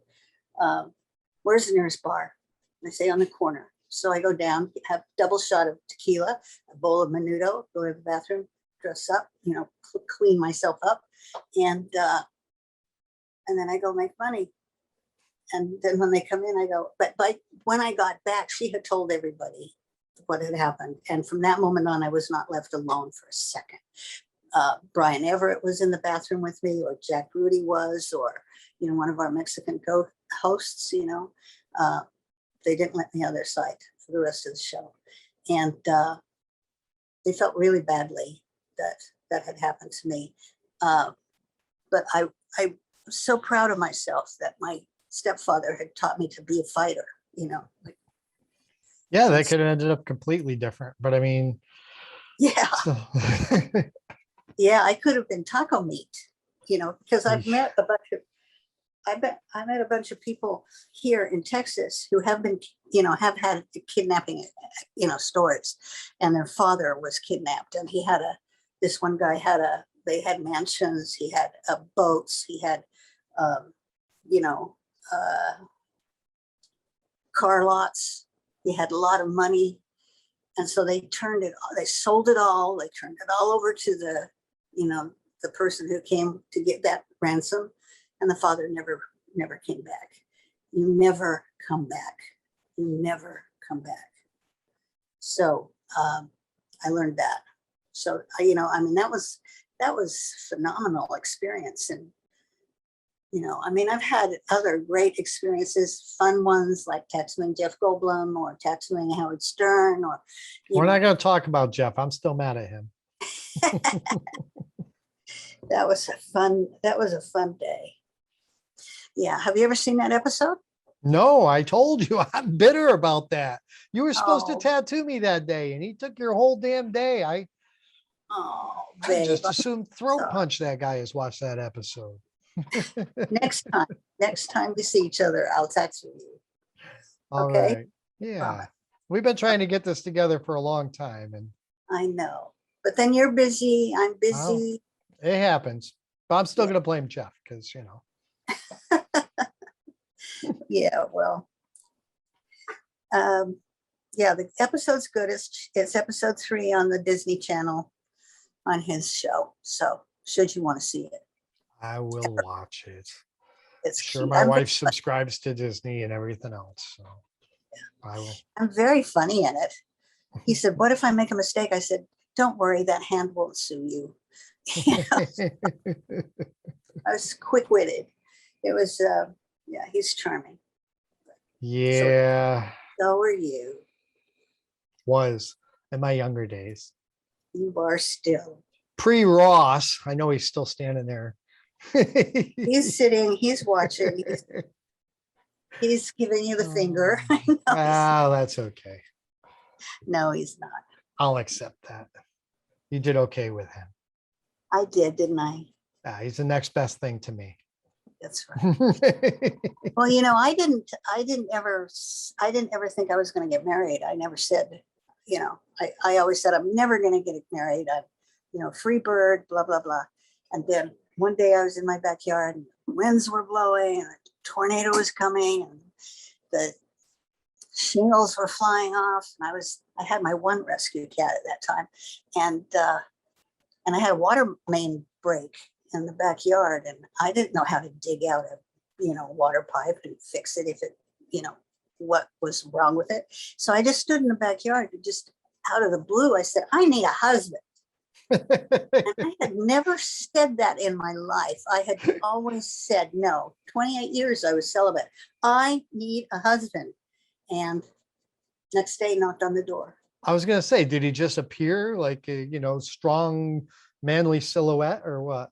where's the nearest bar? And they say on the corner. So I go down, have a double shot of tequila, a bowl of menudo, go to the bathroom, dress up, you know, clean myself up. And then I go make money. And then when they come in, I go, but when I got back, she had told everybody what had happened. And from that moment on, I was not left alone for a second. Brian Everett was in the bathroom with me, or Jack Rudy was, or, you know, one of our Mexican hosts, you know, they didn't let me on their side for the rest of the show. And they felt really badly that had happened to me. But I'm so proud of myself that my stepfather had taught me to be a fighter, you know. Yeah, that could have ended up completely different, but I mean, yeah. So. Yeah, I could have been taco meat, you know, because I met a bunch of people here in Texas who have been, you know, have had kidnapping, you know, stories, and their father was kidnapped, and this one guy they had mansions, he had boats, he had, you know, car lots. He had a lot of money. And so they sold it all. They turned it all over to the, you know, the person who came to get that ransom. And the father never came back. You never come back. You never come back. So I learned that. So, you know, I mean, that was phenomenal experience. And, you know, I mean, I've had other great experiences, fun ones like tattooing Jeff Goldblum or tattooing Howard Stern. Or we're not going to talk about Jeff. I'm still mad at him. That was a fun day. Yeah. Have you ever seen that episode? No, I told you I'm bitter about that. You were supposed to Oh, tattoo me that day, and he took your whole damn day. oh, I babe. just I'm assumed throat sorry. punch that guy has watched that episode. Next time, next time we see each other, I'll text you. All Okay? right. Yeah. Promise. We've been trying to get this together for a long time, and I know. But then you're busy. I'm well, busy. it happens. But I'm still Yeah. going to blame Jeff because, Yeah. Well, um, yeah, the episode's good. It's episode 3 on the Disney Channel on his show. So should you want to see it, I will watch it. it's Sure, cute. my wife subscribes to Disney and everything else. So I will. I'm very funny in it. He said, "What if I make a mistake?" I said, "Don't worry, that hand won't sue you." You know, I was quick witted. It was, yeah, he's charming. So, Yeah, so are you. was in my younger days. You are still. Pre-Ross, I know he's still standing there. He's sitting. He's watching. He's giving you the finger. No, That's okay. no, he's not. I'll accept that. You did okay with him. I did, didn't I? He's the next best thing to me. That's right. Well, you know, I didn't ever think I was going to get married. I never said, you know, I always said I'm never going to get married. I'm, you know, free bird, blah, blah, blah. And then one day I was in my backyard and winds were blowing and a tornado was coming and the shingles were flying off. And I had my one rescue cat at that time. And I had a water main break in the backyard and I didn't know how to dig out a, you know, water pipe and fix it if it, you know, what was wrong with it. So I just stood in the backyard and just out of the blue, I said, I need a husband. And I had never said that in my life. I had always said no. 28 years I was celibate. I need a husband. And next day knocked on the door. I was gonna say, did he just appear like a, strong, manly silhouette or what?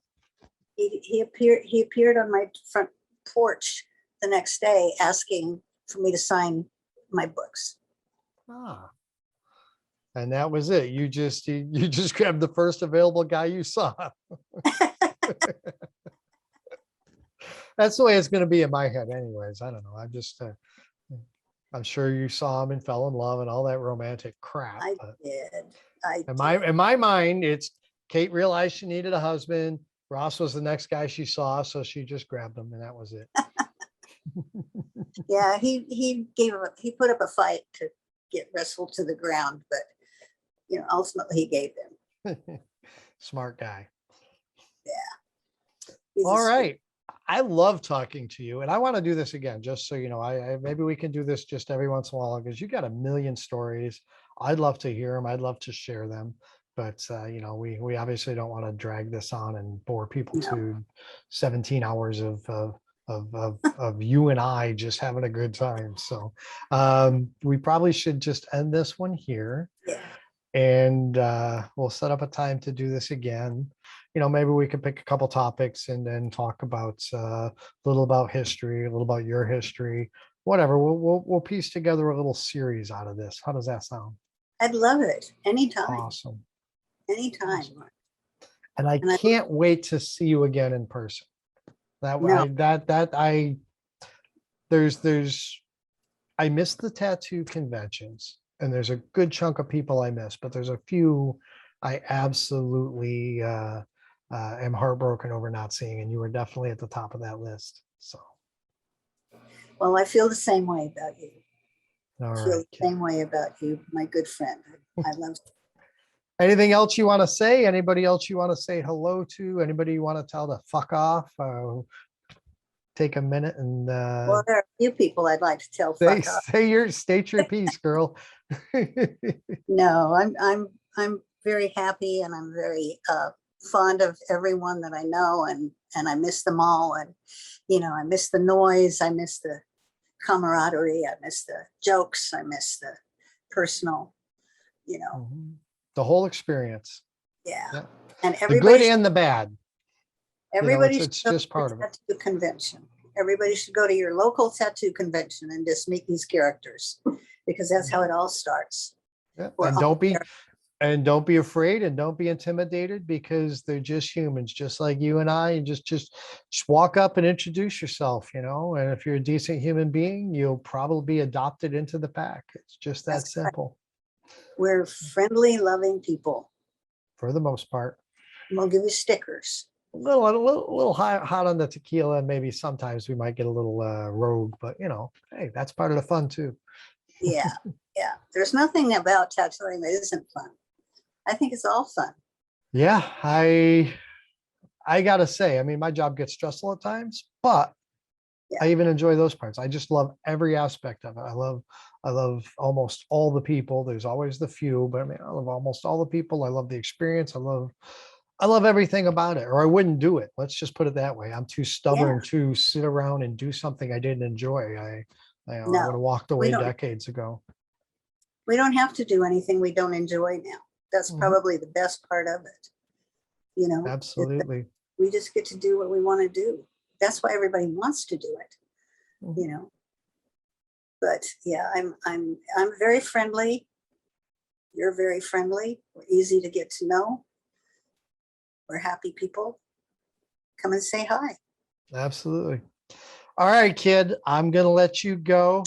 He appeared on my front porch the next day asking for me to sign my books. Ah, and that was it. You just grabbed the first available guy you saw. That's the way it's gonna be in my head, anyways. I don't know. I'm sure you saw him and fell in love and all that romantic crap. I did. In my mind, it's Kate realized she needed a husband. Ross was the next guy she saw, so she just grabbed him, and that was it. Yeah, he put up a fight to get wrestled to the ground, but you know, ultimately he gave in. Smart guy. Yeah. All right. I love talking to you, and I want to do this again, just so you know. I maybe we can do this just every once in a while because you got a million stories. I'd love to hear them. I'd love to share them, but we obviously don't want to drag this on and bore people to 17 hours of you and I just having a good time. So we probably should just end this one here. Yeah. And we'll set up a time to do this again. Maybe we could pick a couple topics and then talk about a little about history, a little about your history, whatever. We'll piece together a little series out of this. How does that sound? I'd love it anytime. Awesome. Anytime. Awesome. And I can't wait to see you again in person. I miss the tattoo conventions. And there's a good chunk of people I miss, but there's a few I absolutely am heartbroken over not seeing, and you were definitely at the top of that list. So, well, I feel the same way about you. All I feel right, the same way about you, my good friend. I love you. Anything else you want to say? Anybody else you want to say hello to? Anybody you want to tell to fuck off? Take a minute and Well, there are a few people I'd like to tell fuck off. State your piece, girl. No, I'm very happy and I'm very fond of everyone that I know, and I miss them all. And I miss the noise, I miss the camaraderie, I miss the jokes, I miss the personal, The whole experience. Yeah. Yeah. And the good and the bad. Everybody should It's go to just part the of it. tattoo convention. Everybody should go to your local tattoo convention and just meet these characters, because that's how it all starts. Yeah. We're And all don't be there. and don't be afraid and don't be intimidated, because they're just humans, just like you and I. And just walk up and introduce yourself, and if you're a decent human being, you'll probably be adopted into the pack. It's just that That's right. simple We're friendly, loving people. for the most part. And we'll give you stickers. A little hot on the tequila, and maybe sometimes we might get a little rogue, but hey, that's part of the fun too. Yeah, yeah. There's nothing about tattooing that isn't fun. I think it's all fun. Yeah, I gotta say, I mean, my job gets stressful at times, but Yeah. I even enjoy those parts. I just love every aspect of it. I love almost all the people. There's always the few, but I mean, I love almost all the people. I love the experience. I love everything about it, or I wouldn't do it. Let's just put it that way. I'm too stubborn to sit around and do something I didn't enjoy. I would have No, walked we away don't. decades ago. We don't have to do anything we don't enjoy now. That's Mhm. probably the best part of it. is that Absolutely. we just get to do what we want to do. That's why everybody wants to do it. Mhm. But yeah, I'm very friendly. You're very friendly. We're easy to get to know. We're happy people. Come and say hi. Absolutely. All right, kid, I'm gonna let you go.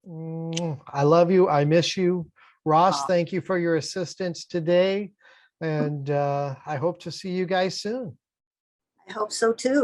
I love you. I miss you. Ross, Aw. thank you for your assistance today. And I hope to see you guys soon. I hope so too.